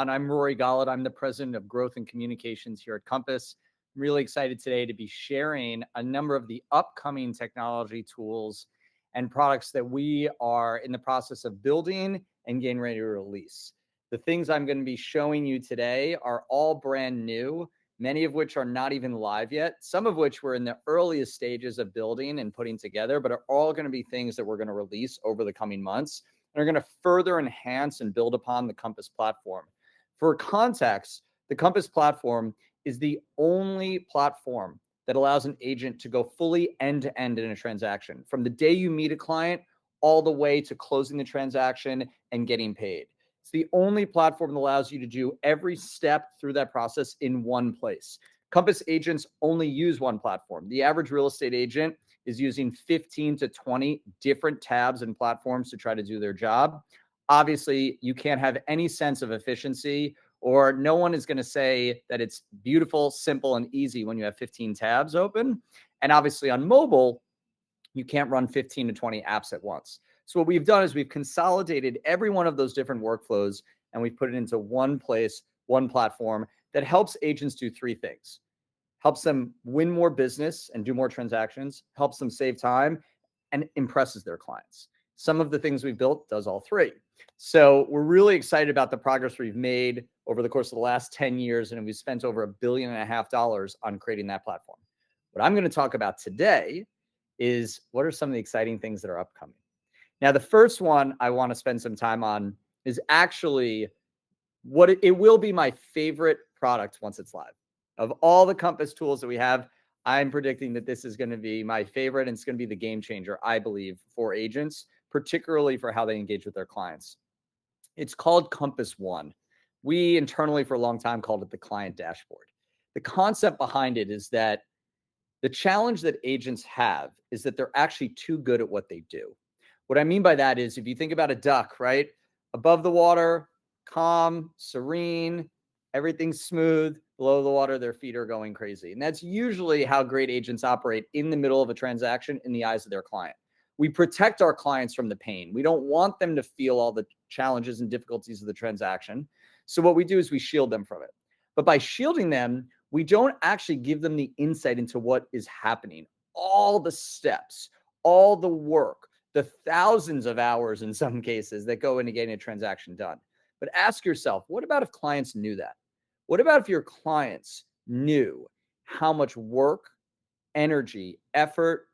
And I'm Rory Gollett. I'm the president of growth and communications here at Compass. I'm really excited today to be sharing a number of the upcoming technology tools and products that we are in the process of building and getting ready to release. The things I'm going to be showing you today are all brand new, many of which are not even live yet, some of which we're in the earliest stages of building and putting together, but are all going to be things that we're going to release over the coming months and are going to further enhance and build upon the Compass platform. For context, the Compass platform is the only platform that allows an agent to go fully end-to-end in a transaction, from the day you meet a client all the way to closing the transaction and getting paid. It's the only platform that allows you to do every step through that process in one place. Compass agents only use one platform. The average real estate agent is using 15 to 20 different tabs and platforms to try to do their job. Obviously, you can't have any sense of efficiency, or no one is going to say that it's beautiful, simple, and easy when you have 15 tabs open. And obviously on mobile, you can't run 15 to 20 apps at once. So what we've done is we've consolidated every one of those different workflows and we've put it into one place, one platform that helps agents do three things. Helps them win more business and do more transactions, helps them save time, and impresses their clients. Some of the things we've built does all three. So we're really excited about the progress we've made over the course of the last 10 years, and we've spent over $1.5 billion on creating that platform. What I'm going to talk about today is what are some of the exciting things that are upcoming. Now, the first one I want to spend some time on is actually what it will be my favorite product once it's live. Of all the Compass tools that we have, I'm predicting that this is going to be my favorite, and it's going to be the game changer, I believe, for agents, particularly for how they engage with their clients. It's called Compass One. We internally for a long time called it the client dashboard. The concept behind it is that the challenge that agents have is that they're actually too good at what they do. What I mean by that is if you think about a duck, right? Above the water, calm, serene, everything's smooth. Below the water, their feet are going crazy. And that's usually how great agents operate in the middle of a transaction in the eyes of their client. We protect our clients from the pain. We don't want them to feel all the challenges and difficulties of the transaction. So what we do is we shield them from it. But by shielding them, we don't actually give them the insight into what is happening, all the steps, all the work, the thousands of hours in some cases that go into getting a transaction done. But ask yourself, what about if clients knew that? What about if your clients knew how much work, energy, effort,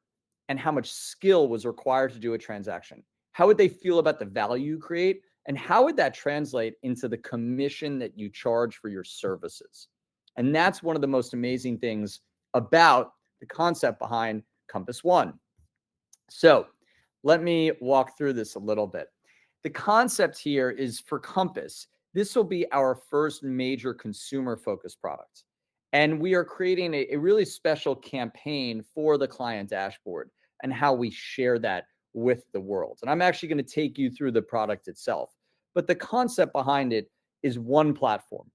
and how much skill was required to do a transaction? How would they feel about the value you create? And how would that translate into the commission that you charge for your services? And that's one of the most amazing things about the concept behind Compass One. So let me walk through this a little bit. The concept here is for Compass, this will be our first major consumer-focused product. And we are creating a really special campaign for the client dashboard and how we share that with the world. And I'm actually going to take you through the product itself. But the concept behind it is one platform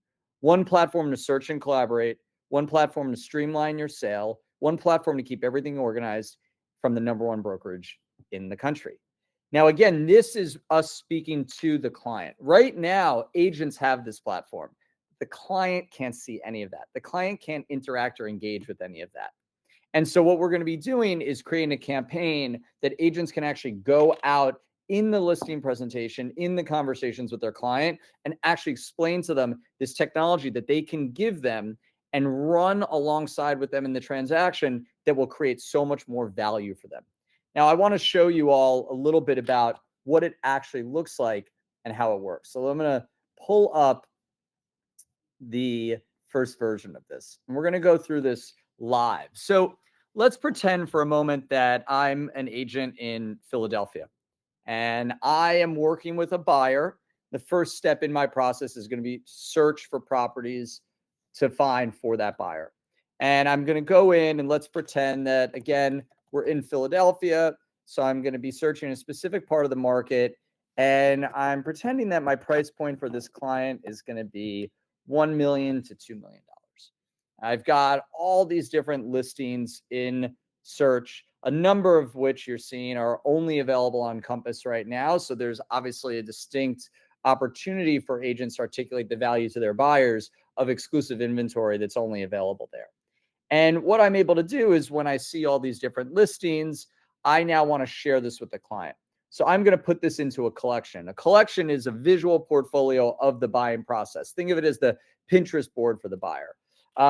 to search and collaborate, one platform to streamline your sale, one platform to keep everything organized from the number one brokerage in the country. Now, again, this is us speaking to the client. Right now, agents have this platform. The client can't see any of that. The client can't interact or engage with any of that. And so what we're going to be doing is creating a campaign that agents can actually go out in the listing presentation, in the conversations with their client, and actually explain to them this technology that they can give them and run alongside with them in the transaction that will create so much more value for them. Now, I want to show you all a little bit about what it actually looks like and how it works. So I'm going to pull up the first version of this, and we're going to go through this live. So let's pretend for a moment that I'm an agent in Philadelphia and I am working with a buyer. The first step in my process is going to be search for properties to find for that buyer. And I'm going to go in and let's pretend that, again, we're in Philadelphia. So I'm going to be searching a specific part of the market. And I'm pretending that my price point for this client is going to be $1 million to $2 million. I've got all these different listings in search, a number of which you're seeing are only available on Compass right now. So there's obviously a distinct opportunity for agents to articulate the value to their buyers of exclusive inventory that's only available there. And what I'm able to do is when I see all these different listings, I now want to share this with the client. So I'm going to put this into a collection. A collection is a visual portfolio of the buying process. Think of it as the Pinterest board for the buyer.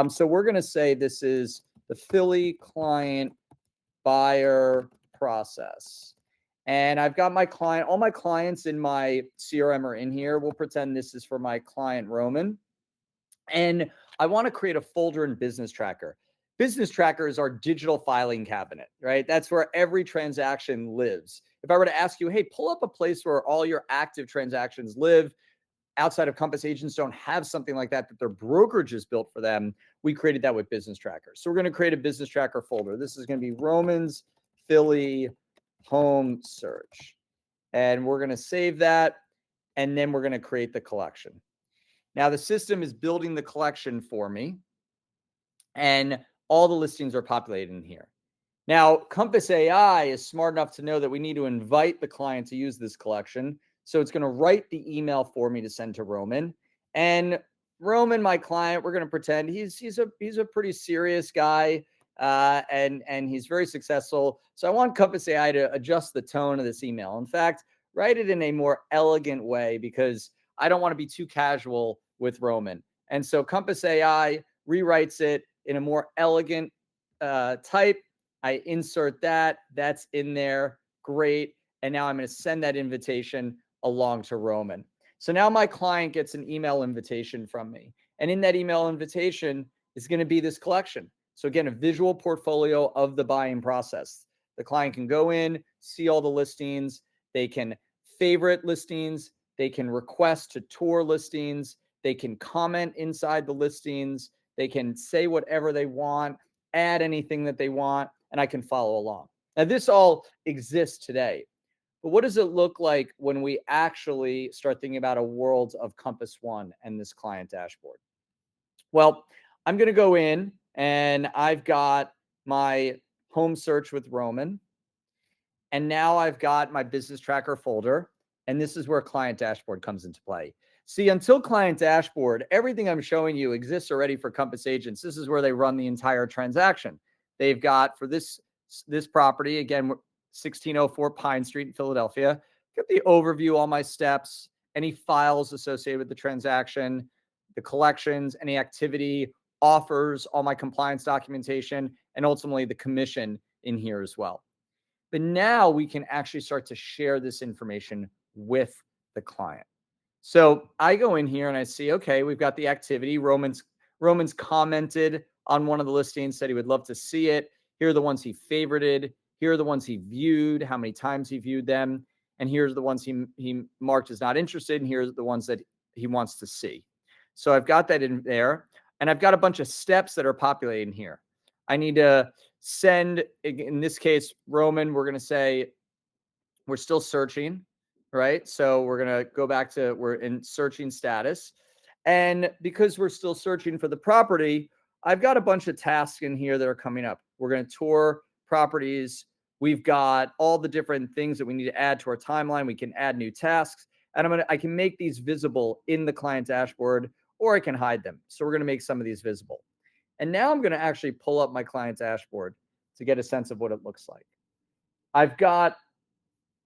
So we're going to say this is the Philly client buyer process. And I've got my client, all my clients in my CRM are in here. We'll pretend this is for my client, Roman. And I want to create a folder in Business Tracker. Business Tracker is our digital filing cabinet, right? That's where every transaction lives. If I were to ask you, hey, pull up a place where all your active transactions live, outside of Compass, agents don't have something like that their brokerage is built for them. We created that with Business Tracker. So we're going to create a Business Tracker folder. This is going to be Roman's Philly home search. And we're going to save that. And then we're going to create the collection. Now the system is building the collection for me. And all the listings are populated in here. Now, Compass AI is smart enough to know that we need to invite the client to use this collection. So it's going to write the email for me to send to Roman. And Roman, my client, we're going to pretend he's a pretty serious guy, and he's very successful. So I want Compass AI to adjust the tone of this email. In fact, write it in a more elegant way because I don't want to be too casual with Roman. And so Compass AI rewrites it in a more elegant type. I insert that. That's in there. Great. And now I'm going to send that invitation along to Roman. So now my client gets an email invitation from me. And in that email invitation is going to be this collection. So again, a visual portfolio of the buying process. The client can go in, see all the listings. They can favorite listings. They can request to tour listings. They can comment inside the listings. They can say whatever they want, add anything that they want, and I can follow along. Now, this all exists today. But what does it look like when we actually start thinking about a world of Compass One and this client dashboard? Well, I'm going to go in and I've got my home search with Roman. And now I've got my Business Tracker folder. And this is where client dashboard comes into play. See, until client dashboard, everything I'm showing you exists already for Compass agents. This is where they run the entire transaction. They've got for this property, again, 1604 Pine Street in Philadelphia, get the overview, all my steps, any files associated with the transaction, the collections, any activity, offers, all my compliance documentation, and ultimately the commission in here as well. But now we can actually start to share this information with the client. So I go in here and I see, okay, we've got the activity. Roman's commented on one of the listings, said he would love to see it. Here are the ones he favorited. Here are the ones he viewed, how many times he viewed them. And here's the ones he marked as not interested. And here's the ones that he wants to see. So I've got that in there. And I've got a bunch of steps that are populating here. I need to send, in this case, Roman, we're going to say we're still searching, right? So we're going to go back to, we're in searching status. And because we're still searching for the property, I've got a bunch of tasks in here that are coming up. We're going to tour properties. We've got all the different things that we need to add to our timeline. We can add new tasks. And I can make these visible in the client dashboard, or I can hide them. So we're going to make some of these visible. And now I'm going to actually pull up my client dashboard to get a sense of what it looks like. I've got,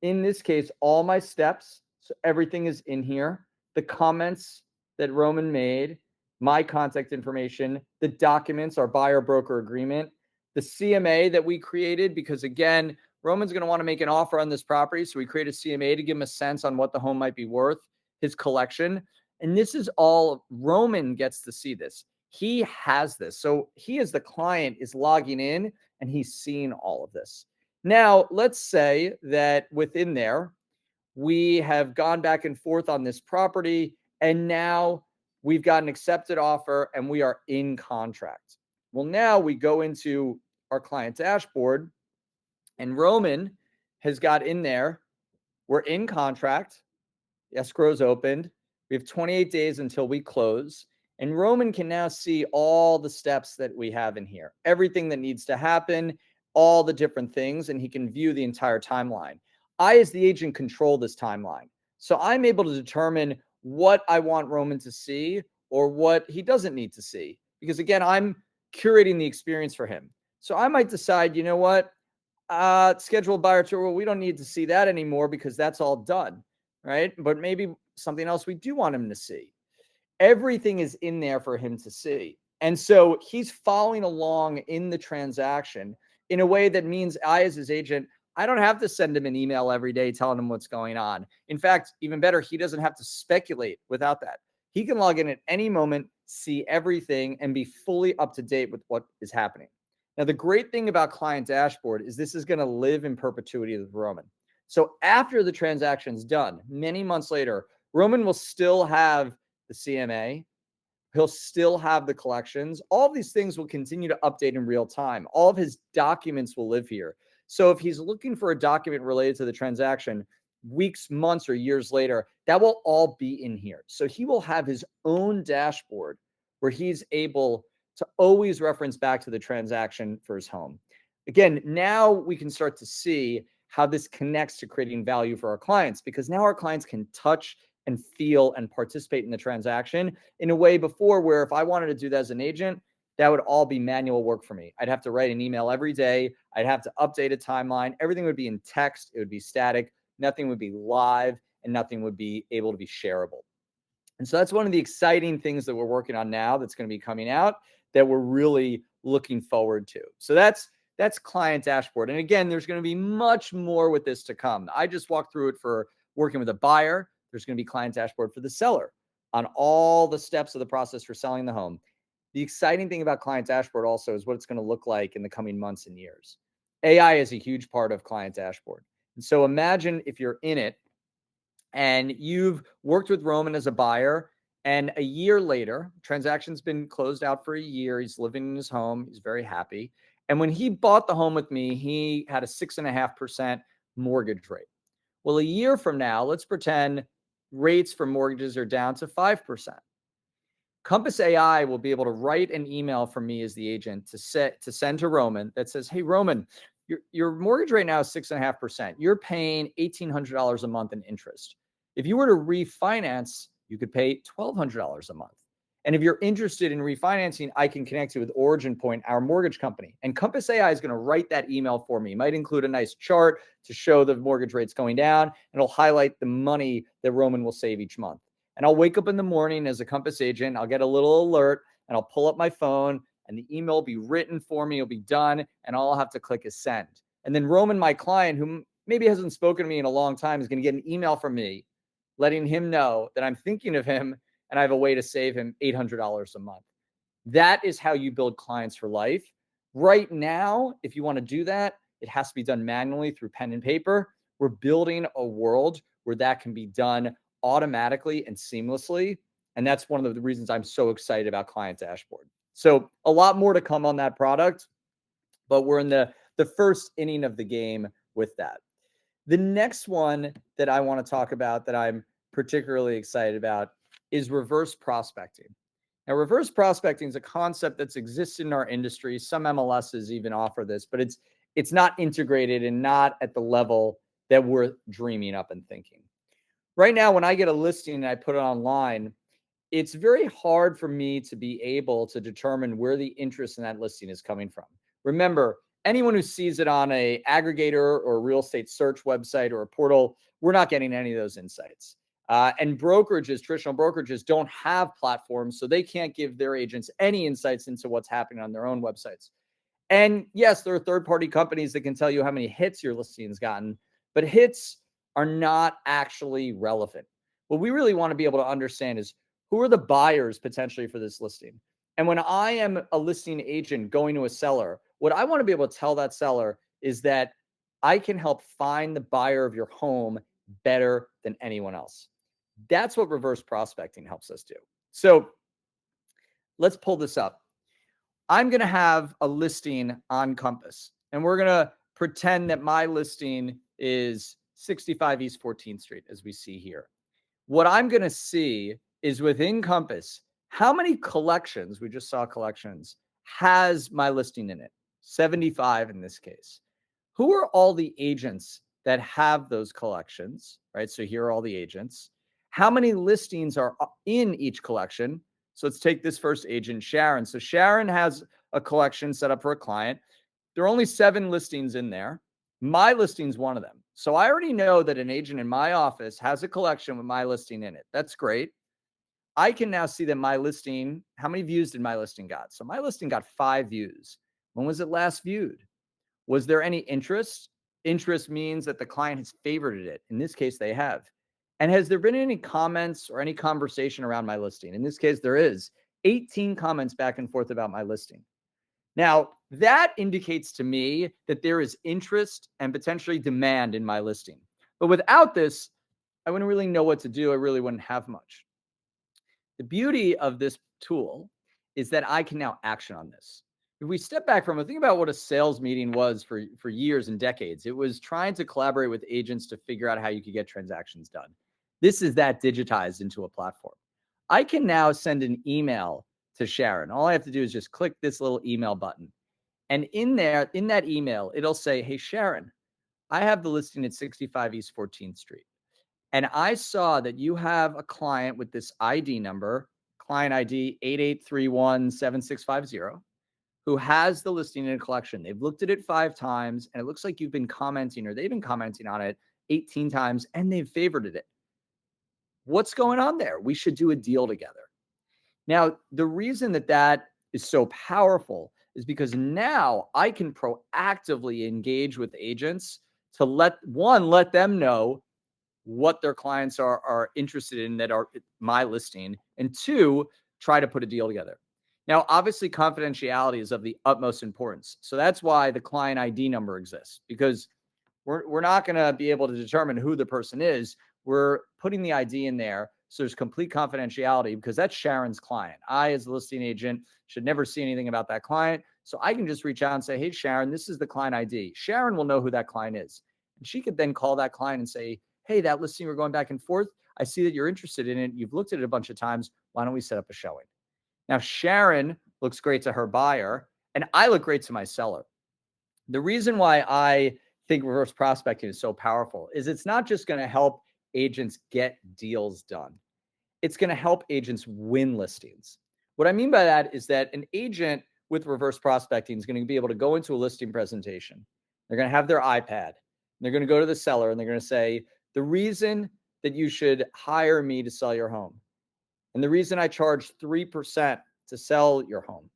in this case, all my steps. So everything is in here. The comments that Roman made, my contact information, the documents, our buyer broker agreement, the CMA that we created, because again, Roman's going to want to make an offer on this property. So we create a CMA to give him a sense on what the home might be worth, his collection. And this is all, Roman gets to see this. He has this. So he, as the client, is logging in and he's seeing all of this. Now, let's say that within there, we have gone back and forth on this property, and now we've got an accepted offer and we are in contract. Well, now we go into our client dashboard, and Roman has got in there, we're in contract, escrow's opened, we have 28 days until we close. And Roman can now see all the steps that we have in here, everything that needs to happen, all the different things, and he can view the entire timeline. I, as the agent, control this timeline. So I'm able to determine what I want Roman to see or what he doesn't need to see. Because again, I'm curating the experience for him. So I might decide, you know what? Scheduled buyer tour, well, we don't need to see that anymore because that's all done, right? But maybe something else we do want him to see. Everything is in there for him to see. And so he's following along in the transaction in a way that means I, as his agent, I don't have to send him an email every day telling him what's going on. In fact, even better, he doesn't have to speculate without that. He can log in at any moment, see everything, and be fully up to date with what is happening. Now, the great thing about Client Dashboard is this is going to live in perpetuity with Roman. So after the transaction's done, many months later, Roman will still have the CMA. He'll still have the collections. All of these things will continue to update in real time. All of his documents will live here. So if he's looking for a document related to the transaction, weeks, months, or years later, that will all be in here. So he will have his own dashboard where he's able to always reference back to the transaction for his home. Again, now we can start to see how this connects to creating value for our clients, because now our clients can touch and feel and participate in the transaction in a way before where if I wanted to do that as an agent, that would all be manual work for me. I'd have to write an email every day. I'd have to update a timeline. Everything would be in text. It would be static. Nothing would be live and nothing would be able to be shareable. And so that's one of the exciting things that we're working on now that's going to be coming out that we're really looking forward to. So that's Client Dashboard. And again, there's going to be much more with this to come. I just walked through it for working with a buyer. There's going to be Client Dashboard for the seller on all the steps of the process for selling the home. The exciting thing about Client Dashboard also is what it's going to look like in the coming months and years. AI is a huge part of Client Dashboard. And so imagine if you're in it and you've worked with Roman as a buyer, and a year later, transaction's been closed out for a year. He's living in his home. He's very happy. And when he bought the home with me, he had a 6.5% mortgage rate. Well, a year from now, let's pretend rates for mortgages are down to 5%. Compass AI will be able to write an email from me as the agent to send to Roman that says, "Hey, Roman, your mortgage rate now is 6.5%. You're paying $1,800 a month in interest. If you were to refinance, you could pay $1,200 a month. And if you're interested in refinancing, I can connect you with Origin Point, our mortgage company." And Compass AI is going to write that email for me. It might include a nice chart to show the mortgage rates going down, and it'll highlight the money that Roman will save each month. And I'll wake up in the morning as a Compass agent. I'll get a little alert and I'll pull up my phone and the email will be written for me. It'll be done. And all I'll have to click is send. And then Roman, my client, who maybe hasn't spoken to me in a long time, is going to get an email from me letting him know that I'm thinking of him and I have a way to save him $800 a month. That is how you build clients for life. Right now, if you want to do that, it has to be done manually through pen and paper. We're building a world where that can be done automatically and seamlessly. And that's one of the reasons I'm so excited about Client Dashboard. So a lot more to come on that product, but we're in the first inning of the game with that. The next one that I want to talk about that I'm particularly excited about is reverse prospecting. Now, reverse prospecting is a concept that's existed in our industry. Some MLSs even offer this, but it's not integrated and not at the level that we're dreaming up and thinking. Right now, when I get a listing and I put it online, it's very hard for me to be able to determine where the interest in that listing is coming from. Remember, anyone who sees it on a aggregator or a real estate search website or a portal, we're not getting any of those insights. And brokerages, traditional brokerages, don't have platforms, so they can't give their agents any insights into what's happening on their own websites. And yes, there are third-party companies that can tell you how many hits your listing has gotten, but hits are not actually relevant. What we really want to be able to understand is who are the buyers potentially for this listing. And when I am a listing agent going to a seller, what I want to be able to tell that seller is that I can help find the buyer of your home better than anyone else. That's what reverse prospecting helps us do. So let's pull this up. I'm going to have a listing on Compass, and we're going to pretend that my listing is 65 East 14th Street, as we see here. What I'm going to see is within Compass, how many collections, we just saw collections, has my listing in it? 75 in this case. Who are all the agents that have those collections, right? So here are all the agents. How many listings are in each collection? So let's take this first agent, Sharon. So Sharon has a collection set up for a client. There are only 7 listings in there. My listing's one of them. So I already know that an agent in my office has a collection with my listing in it. That's great. I can now see that my listing, how many views did my listing got? So my listing got 5 views. When was it last viewed? Was there any interest? Interest means that the client has favorited it. In this case, they have. And has there been any comments or any conversation around my listing? In this case, there is 18 comments back and forth about my listing. Now, that indicates to me that there is interest and potentially demand in my listing. But without this, I wouldn't really know what to do. I really wouldn't have much. The beauty of this tool is that I can now action on this. If we step back from it, think about what a sales meeting was for years and decades. It was trying to collaborate with agents to figure out how you could get transactions done. This is that digitized into a platform. I can now send an email to Sharon. All I have to do is just click this little email button. And in there, in that email, it'll say, hey, Sharon, I have the listing at 65 East 14th Street. And I saw that you have a client with this ID number, client ID 88317650, who has the listing in a collection. They've looked at it 5 times, and it looks like you've been commenting, or they've been commenting on it 18 times, and they've favorited it. What's going on there? We should do a deal together. Now, the reason that that is so powerful is because now I can proactively engage with agents to let them know what their clients are interested in that are my listing, and 2, try to put a deal together. Now, obviously, confidentiality is of the utmost importance. So that's why the client ID number exists, because we're not going to be able to determine who the person is. We're putting the ID in there. So there's complete confidentiality because that's Sharon's client. I, as a listing agent, should never see anything about that client. So I can just reach out and say, hey, Sharon, this is the client ID. Sharon will know who that client is. And she could then call that client and say, hey, that listing, we're going back and forth. I see that you're interested in it. You've looked at it a bunch of times. Why don't we set up a showing? Now, Sharon looks great to her buyer, and I look great to my seller. The reason why I think reverse prospecting is so powerful is it's not just going to help agents get deals done. It's going to help agents win listings. What I mean by that is that an agent with reverse prospecting is going to be able to go into a listing presentation. They're going to have their iPad. They're going to go to the seller and they're going to say, the reason that you should hire me to sell your home, and the reason I charge 3% to sell your home,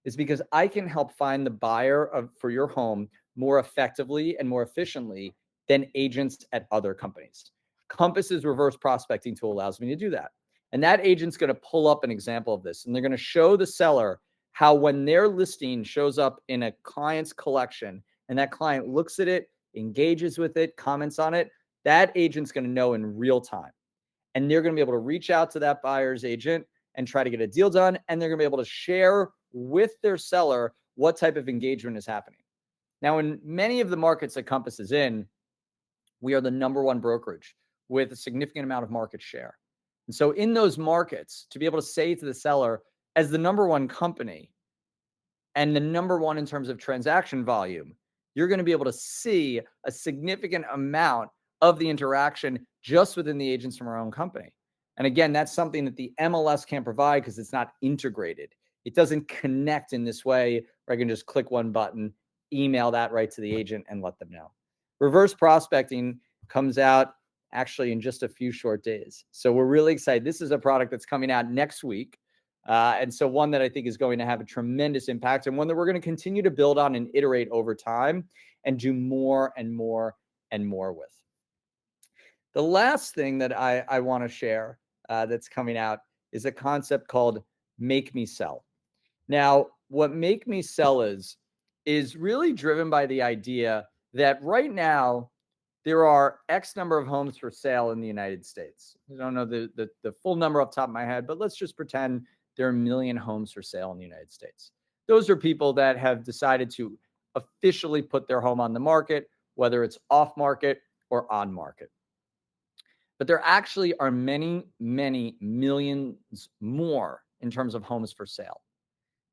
is because I can help find the buyer for your home more effectively and more efficiently than agents at other companies. Compass's reverse prospecting tool allows me to do that. And that agent's going to pull up an example of this, and they're going to show the seller how when their listing shows up in a client's collection and that client looks at it, engages with it, comments on it, that agent's going to know in real time. And they're going to be able to reach out to that buyer's agent and try to get a deal done. And they're going to be able to share with their seller what type of engagement is happening. Now, in many of the markets that Compass is in, we are the number 1 brokerage with a significant amount of market share. And so in those markets, to be able to say to the seller, as the number 1 company and the number 1 in terms of transaction volume, you're going to be able to see a significant amount of the interaction just within the agents from our own company. And again, that's something that the MLS can't provide because it's not integrated. It doesn't connect in this way where I can just click one button, email that right to the agent and let them know. Reverse prospecting comes out actually in just a few short days. So we're really excited. This is a product that's coming out next week. And so one that I think is going to have a tremendous impact, and one that we're going to continue to build on and iterate over time and do more and more and more with. The last thing that I want to share that's coming out is a concept called Make Me Sell. Now, what Make Me Sell is really driven by the idea that right now there are X number of homes for sale in the United States. I don't know the full number off the top of my head, but let's just pretend there are 1 million homes for sale in the United States. Those are people that have decided to officially put their home on the market, whether it's off market or on market. But there actually are many, many millions more in terms of homes for sale.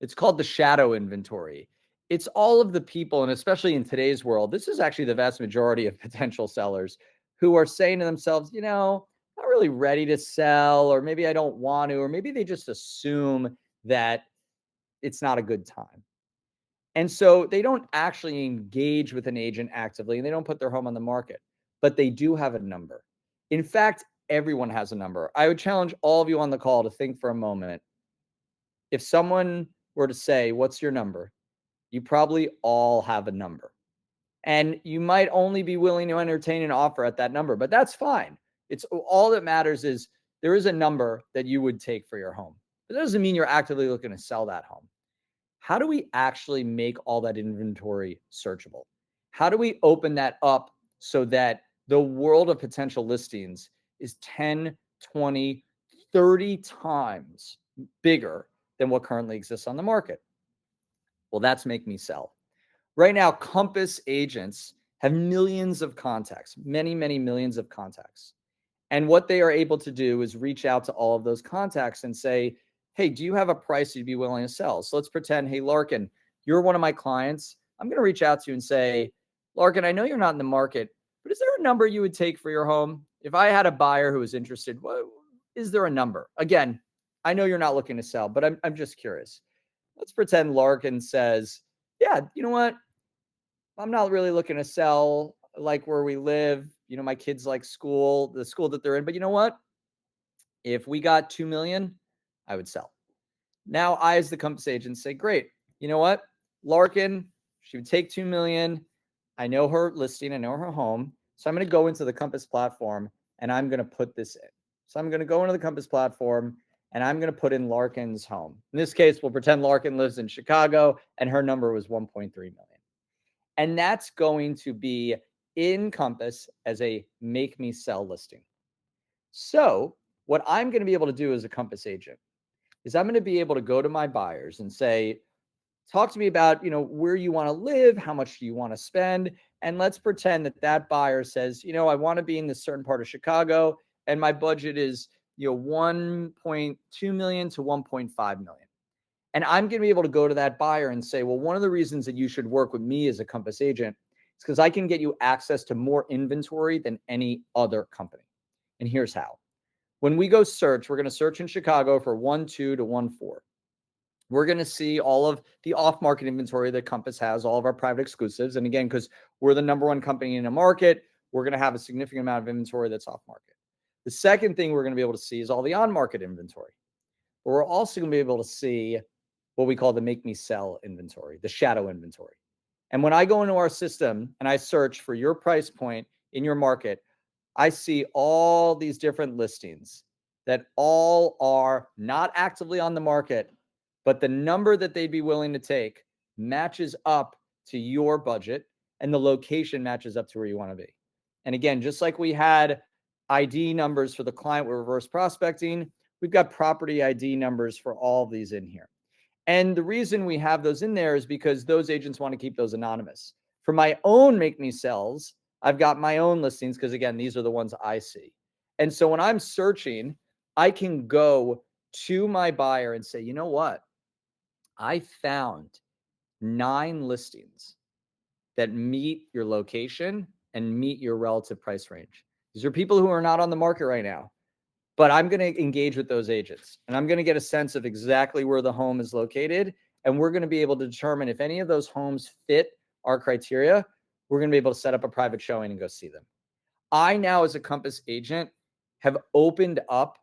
It's called the shadow inventory. it's all of the people, and especially in today's world, this is actually the vast majority of potential sellers who are saying to themselves, not really ready to sell, or maybe I don't want to, or maybe they just assume that it's not a good time. And so they don't actually engage with an agent actively, and they don't put their home on the market, but they do have a number. In fact, everyone has a number. I would challenge all of you on the call to think for a moment. If someone were to say, "What's your number?" You probably all have a number. And you might only be willing to entertain an offer at that number, but that's fine. It's all that matters is there is a number that you would take for your home. It doesn't mean you're actively looking to sell that home. How do we actually make all that inventory searchable? How do we open that up so that the world of potential listings is 10, 20, 30 times bigger than what currently exists on the market? Well, that's Make Me Sell. Right now, Compass agents have millions of contacts, many, many millions of contacts. And what they are able to do is reach out to all of those contacts and say, "Hey, do you have a price you'd be willing to sell?" So let's pretend, "Hey, Larkin, you're one of my clients. I'm going to reach out to you and say, Larkin, I know you're not in the market, but is there a number you would take for your home? If I had a buyer who was interested, is there a number?" Again, I know you're not looking to sell, but I'm just curious. Let's pretend Larkin says, "Yeah, you know what? I'm not really looking to sell. I like where we live. My kids like school, the school that they're in. But you know what? If we got 2 million, I would sell." Now I, as the Compass agent, say, "Great. You know what? Larkin, she would take 2 million. I know her listing. I know her home. So I'm going to go into the Compass platform and I'm going to put this in. So I'm going to go into the Compass platform and I'm going to put in Larkin's home. In this case, we'll pretend Larkin lives in Chicago and her number was 1.3 million. And that's going to be in Compass as a Make Me Sell listing. So what I'm going to be able to do as a Compass agent is I'm going to be able to go to my buyers and say, "Talk to me about, where you want to live, how much do you want to spend?" And let's pretend that that buyer says, "I want to be in this certain part of Chicago and my budget is, 1.2 million to 1.5 million." And I'm going to be able to go to that buyer and say, "Well, one of the reasons that you should work with me as a Compass agent is because I can get you access to more inventory than any other company. And here's how. When we go search, we're going to search in Chicago for 1.2 to 1.4. We're going to see all of the off-market inventory that Compass has, all of our private exclusives. And again, because we're the number one company in a market, we're going to have a significant amount of inventory that's off-market. The second thing we're going to be able to see is all the on-market inventory. But we're also going to be able to see what we call the Make Me Sell inventory, the shadow inventory. And when I go into our system and I search for your price point in your market, I see all these different listings that all are not actively on the market, but the number that they'd be willing to take matches up to your budget and the location matches up to where you want to be. And again, just like we had ID numbers for the client with reverse prospecting, we've got property ID numbers for all of these in here. And the reason we have those in there is because those agents want to keep those anonymous. For my own Make Me Sells, I've got my own listings because, again, these are the ones I see. And so when I'm searching, I can go to my buyer and say, "You know what? I found 9 listings that meet your location and meet your relative price range." These are people who are not on the market right now. But I'm going to engage with those agents and I'm going to get a sense of exactly where the home is located. And we're going to be able to determine if any of those homes fit our criteria. We're going to be able to set up a private showing and go see them. I now, as a Compass agent, have opened up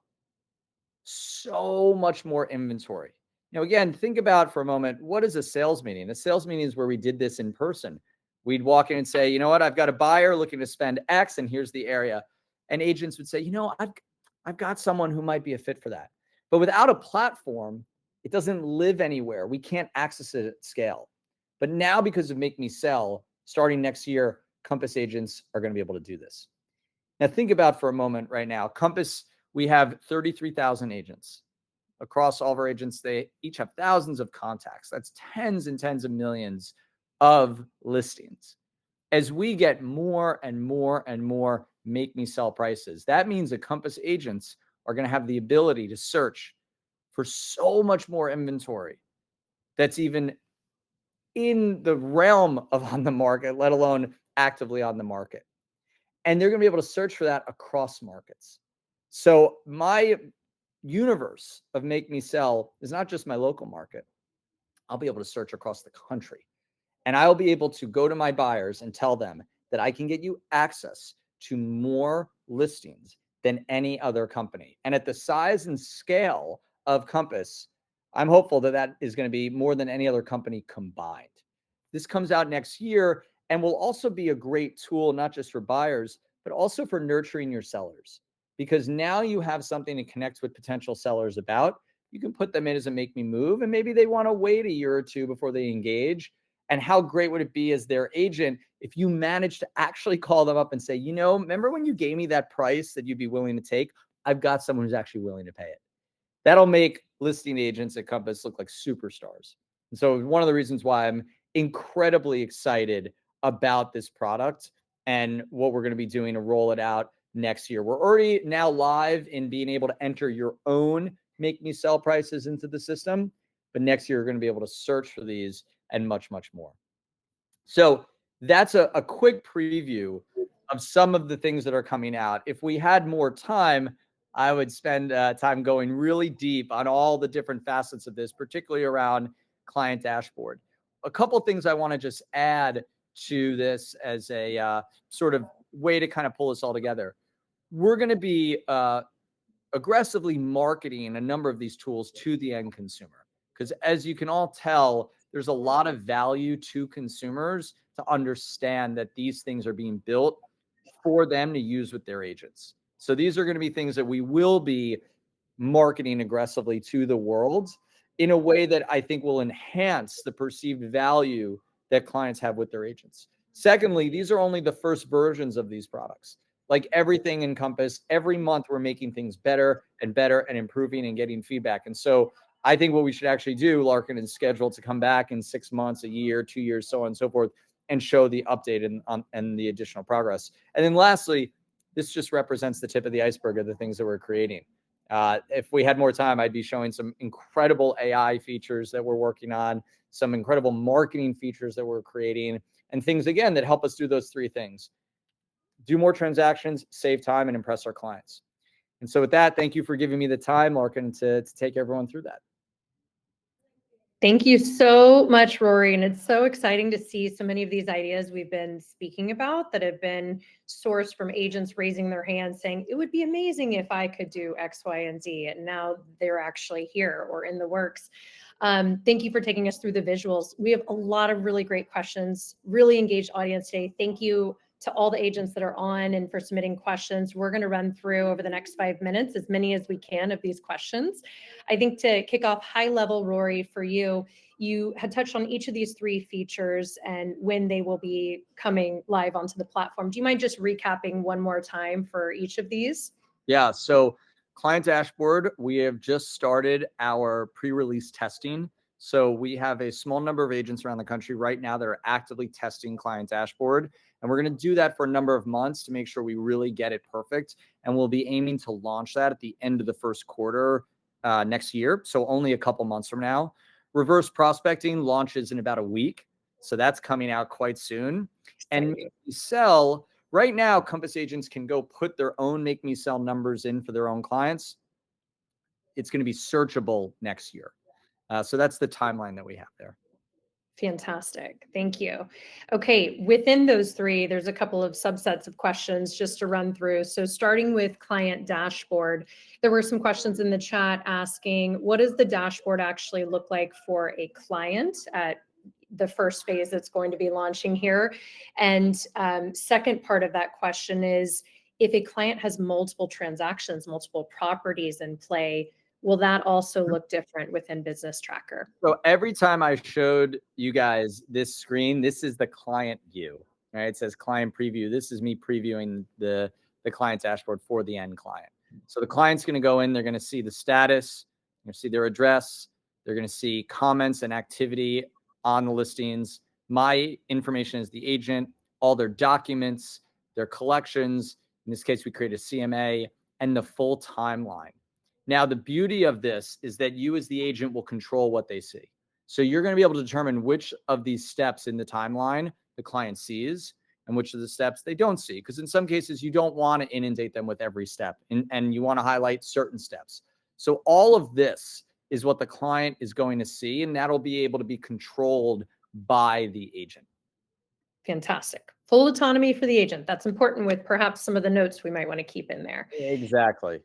so much more inventory. Again, think about for a moment, what is a sales meeting? A sales meeting is where we did this in person. We'd walk in and say, "You know what? I've got a buyer looking to spend X and here's the area." And agents would say, I've got someone who might be a fit for that. But without a platform, it doesn't live anywhere. We can't access it at scale. But now, because of Make Me Sell, starting next year, Compass agents are going to be able to do this. Now, think about for a moment right now, Compass, we have 33,000 agents. Across all of our agents, they each have thousands of contacts. That's tens and tens of millions of listings. As we get more and more and more Make Me Sell prices, that means that Compass agents are going to have the ability to search for so much more inventory that's even in the realm of on the market, let alone actively on the market. And they're going to be able to search for that across markets. So my universe of Make Me Sell is not just my local market. I'll be able to search across the country. And I'll be able to go to my buyers and tell them that I can get you access to more listings than any other company. And at the size and scale of Compass, I'm hopeful that that is going to be more than any other company combined. This comes out next year and will also be a great tool, not just for buyers, but also for nurturing your sellers. Because now you have something to connect with potential sellers about. You can put them in as a Make Me Move, and maybe they want to wait a year or two before they engage. And how great would it be as their agent if you manage to actually call them up and say, you know, remember when you gave me that price that you'd be willing to take? I've got someone who's actually willing to pay it. That'll make listing agents at Compass look like superstars. And so one of the reasons why I'm incredibly excited about this product and what we're going to be doing to roll it out next year. We're already now live in being able to enter your own Make Me Sell prices into the system. But next year, you're going to be able to search for these and much, much more. So that's a quick preview of some of the things that are coming out. If we had more time, I would spend time going really deep on all the different facets of this, particularly around client dashboard. A couple of things I want to just add to this as a sort of way to kind of pull this all together. We're going to be aggressively marketing a number of these tools to the end consumer. Because as you can all tell, there's a lot of value to consumers to understand that these things are being built for them to use with their agents. So these are going to be things that we will be marketing aggressively to the world in a way that I think will enhance the perceived value that clients have with their agents. Secondly, these are only the first versions of these products. Like everything in Compass, every month we're making things better and better and improving and getting feedback. And so I think what we should actually do, Larkin, is schedule to come back in 6 months, a year, 2 years, so on and so forth, and show the update and the additional progress. And then lastly, this just represents the tip of the iceberg of the things that we're creating. If we had more time, I'd be showing some incredible AI features that we're working on, some incredible marketing features that we're creating, and things, again, that help us do those three things. Do more transactions, save time, and impress our clients. And so with that, thank you for giving me the time, Larkin, to take everyone through that. Thank you so much, Rory. And it's so exciting to see so many of these ideas we've been speaking about that have been sourced from agents raising their hands saying, it would be amazing if I could do X, Y, and Z. And now they're actually here or in the works. Thank you for taking us through the visuals. We have a lot of really great questions, really engaged audience today. Thank you to all the agents that are on and for submitting questions. We're going to run through over the next 5 minutes as many as we can of these questions. I think to kick off high level, Rory, for you, you had touched on each of these three features and when they will be coming live onto the platform. Do you mind just recapping one more time for each of these? Yeah, so client dashboard, we have just started our pre-release testing. So we have a small number of agents around the country right now that are actively testing client dashboard. And we're going to do that for a number of months to make sure we really get it perfect. And we'll be aiming to launch that at the end of the first quarter next year. So only a couple months from now. Reverse prospecting launches in about a week. So that's coming out quite soon. And Make Me Sell, right now, Compass agents can go put their own Make Me Sell numbers in for their own clients. It's going to be searchable next year. So that's the timeline that we have there. Fantastic. Thank you. Okay, within those three, there's a couple of subsets of questions just to run through. So starting with client dashboard, there were some questions in the chat asking, what does the dashboard actually look like for a client at the first phase that's going to be launching here? And second part of that question is, if a client has multiple transactions, multiple properties in play, will that also look different within Business Tracker? So every time I showed you guys this screen, this is the client view, right? It says client preview. This is me previewing the client dashboard for the end client. So the client's going to go in, they're going to see the status, they're going to see their address, they're going to see comments and activity on the listings, my information as the agent, all their documents, their collections. In this case, we create a CMA and the full timeline. Now, the beauty of this is that you as the agent will control what they see. So you're going to be able to determine which of these steps in the timeline the client sees and which of the steps they don't see. Because in some cases, you don't want to inundate them with every step, and you want to highlight certain steps. So all of this is what the client is going to see, and that'll be able to be controlled by the agent. Fantastic. Full autonomy for the agent. That's important with perhaps some of the notes we might want to keep in there. Exactly.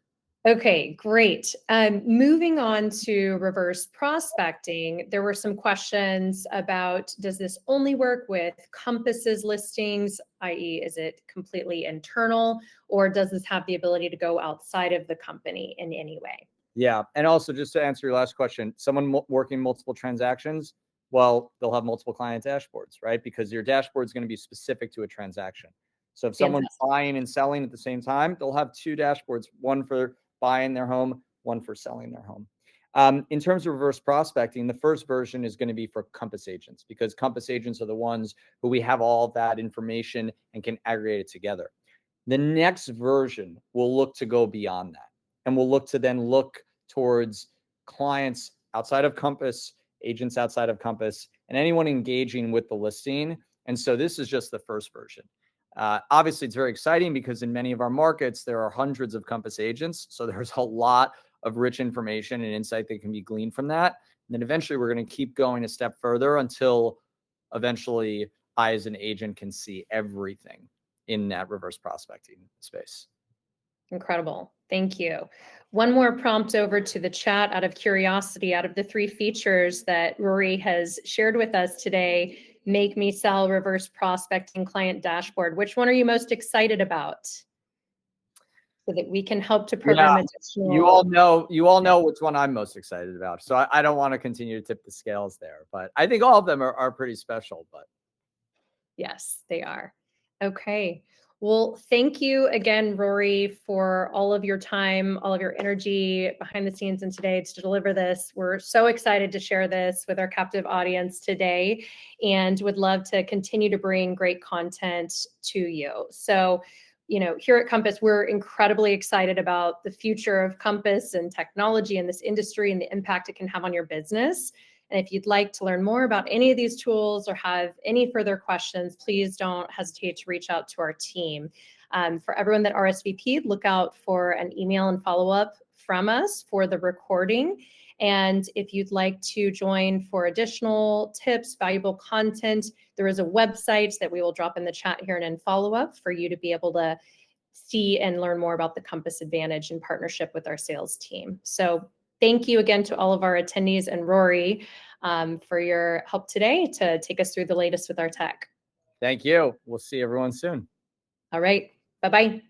Okay, great. Moving on to reverse prospecting, there were some questions about, does this only work with Compass's listings, i.e., is it completely internal, or does this have the ability to go outside of the company in any way? Yeah. And also, just to answer your last question, someone working multiple transactions, well, they'll have multiple client dashboards, right? Because your dashboard is going to be specific to a transaction. So if someone's buying and selling at the same time, they'll have two dashboards, one for buying their home, one for selling their home. In terms of reverse prospecting, the first version is going to be for Compass agents, because Compass agents are the ones who we have all that information and can aggregate it together. The next version will look to go beyond that, and we'll look to then look towards clients outside of Compass, agents outside of Compass, and anyone engaging with the listing. And so this is just the first version. Obviously, it's very exciting because in many of our markets, there are hundreds of Compass agents. So there's a lot of rich information and insight that can be gleaned from that. And then eventually, we're going to keep going a step further until eventually I, as an agent, can see everything in that reverse prospecting space. Incredible. Thank you. One more prompt over to the chat out of curiosity. Out of the 3 features that Rory has shared with us today, Make Me Sell, Reverse Prospecting, Client Dashboard, which one are you most excited about? So that we can help to program additional. You all know which one I'm most excited about. So I don't want to continue to tip the scales there, but I think all of them are pretty special. But yes, they are. Okay. Well, thank you again, Rory, for all of your time, all of your energy behind the scenes and today to deliver this. We're so excited to share this with our captive audience today and would love to continue to bring great content to you. So, here at Compass, we're incredibly excited about the future of Compass and technology in this industry and the impact it can have on your business. And if you'd like to learn more about any of these tools or have any further questions, please don't hesitate to reach out to our team. For everyone that RSVP'd, look out for an email and follow-up from us for the recording. And if you'd like to join for additional tips, valuable content, there is a website that we will drop in the chat here and in follow-up for you to be able to see and learn more about the Compass Advantage in partnership with our sales team. So thank you again to all of our attendees and Rory for your help today to take us through the latest with our tech. thank you. We'll see everyone soon. All right. Bye-bye.